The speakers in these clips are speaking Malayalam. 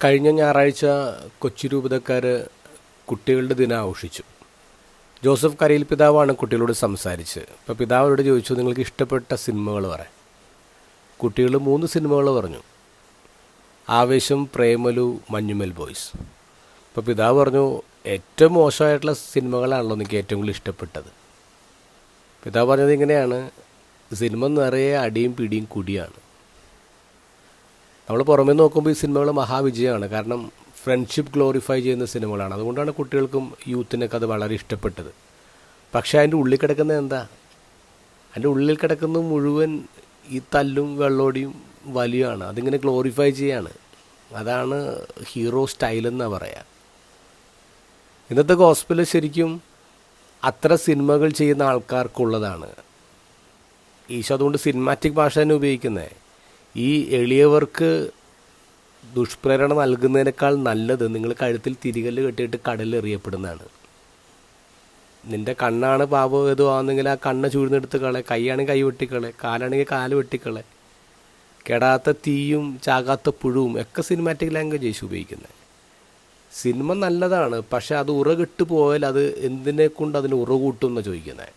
കഴിഞ്ഞ ഞായറാഴ്ച കൊച്ചി രൂപതക്കാർ കുട്ടികളുടെ ദിനം ആഘോഷിച്ചു. ജോസഫ് കരയിൽ പിതാവാണ് കുട്ടികളോട് സംസാരിച്ച്. അപ്പോൾ പിതാവോട് ചോദിച്ചു, നിങ്ങൾക്ക് ഇഷ്ടപ്പെട്ട സിനിമകൾ പറയാം. കുട്ടികൾ 3 സിനിമകൾ പറഞ്ഞു: ആവേശം, പ്രേമലു, മഞ്ഞുമൽ ബോയ്സ്. അപ്പോൾ പിതാവ് പറഞ്ഞു, ഏറ്റവും മോശമായിട്ടുള്ള സിനിമകളാണല്ലോ നിങ്ങൾക്ക് ഏറ്റവും കൂടുതൽ ഇഷ്ടപ്പെട്ടത്. പിതാവ് പറഞ്ഞത് ഇങ്ങനെയാണ്: സിനിമ നിറയെ അടിയും പിടിയും കുടിയാണ്. നമ്മൾ പുറമേ നോക്കുമ്പോൾ ഈ സിനിമകൾ മഹാവിജയമാണ്. കാരണം ഫ്രണ്ട്ഷിപ്പ് ഗ്ലോറിഫൈ ചെയ്യുന്ന സിനിമകളാണ്. അതുകൊണ്ടാണ് കുട്ടികൾക്കും യൂത്തിനൊക്കെ അത് വളരെ ഇഷ്ടപ്പെട്ടത്. പക്ഷേ അതിൻ്റെ ഉള്ളിൽ കിടക്കുന്നത് എന്താ? അതിൻ്റെ ഉള്ളിൽ കിടക്കുന്നത് മുഴുവൻ ഈ തല്ലും വെള്ളോടിയും വലിയാണ്. അതിങ്ങനെ ഗ്ലോറിഫൈ ചെയ്യാണ്. അതാണ് ഹീറോ സ്റ്റൈലെന്നാണ് പറയുക. ഇന്നത്തെ ഗോസ്പൽ ശരിക്കും അത്ര സിനിമകൾ ചെയ്യുന്ന ആൾക്കാർക്കുള്ളതാണ്. ഈശോ അതുകൊണ്ട് സിനിമാറ്റിക് ഭാഷ തന്നെ ഉപയോഗിക്കുന്നത്. ഈ എളിയവർക്ക് ദുഷ്പ്രേരണ നൽകുന്നതിനേക്കാൾ നല്ലത് നിങ്ങൾ കഴുത്തിൽ തിരികല്ല് കെട്ടിയിട്ട് കടലിൽ എറിയപ്പെടുന്നതാണ്. നിൻ്റെ കണ്ണാണ് പാപം ഏതോ ആണെങ്കിൽ ആ കണ്ണ് ചൂഴ്ന്നെടുത്ത് കളെ, കൈയാണെങ്കിൽ കൈ വെട്ടിക്കളെ, കാലാണെങ്കിൽ കാല് വെട്ടിക്കളെ. കെടാത്ത തീയും ചാകാത്ത പുഴുവും ഒക്കെ സിനിമാറ്റിക് ലാംഗ്വേജ് യേശു ഉപയോഗിക്കുന്നത്. സിനിമ നല്ലതാണ്, പക്ഷെ അത് ഉറകിട്ട് പോയാൽ അത് എന്തിനെ കൊണ്ട് അതിന് ഉറ കൂട്ടും എന്നാണ് ചോദിക്കുന്നത്.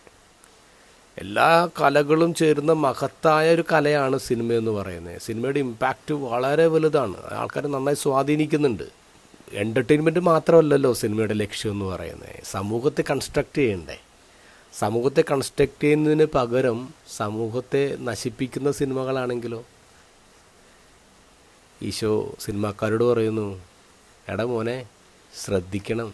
എല്ലാ കലകളും ചേരുന്ന മഹത്തായ ഒരു കലയാണ് സിനിമയെന്ന് പറയുന്നത്. സിനിമയുടെ ഇമ്പാക്റ്റ് വളരെ വലുതാണ്. ആൾക്കാരെ നന്നായി സ്വാധീനിക്കുന്നുണ്ട്. എൻ്റർടൈൻമെൻറ്റ് മാത്രമല്ലല്ലോ സിനിമയുടെ ലക്ഷ്യം എന്ന് പറയുന്നത്. സമൂഹത്തെ കൺസ്ട്രക്റ്റ് ചെയ്യണ്ടേ? സമൂഹത്തെ കൺസ്ട്രക്റ്റ് ചെയ്യുന്നതിന് പകരം സമൂഹത്തെ നശിപ്പിക്കുന്ന സിനിമകളാണെങ്കിലോ? ഈശോ സിനിമാക്കാരോട് പറയുന്നു, എടാ മോനെ ശ്രദ്ധിക്കണം.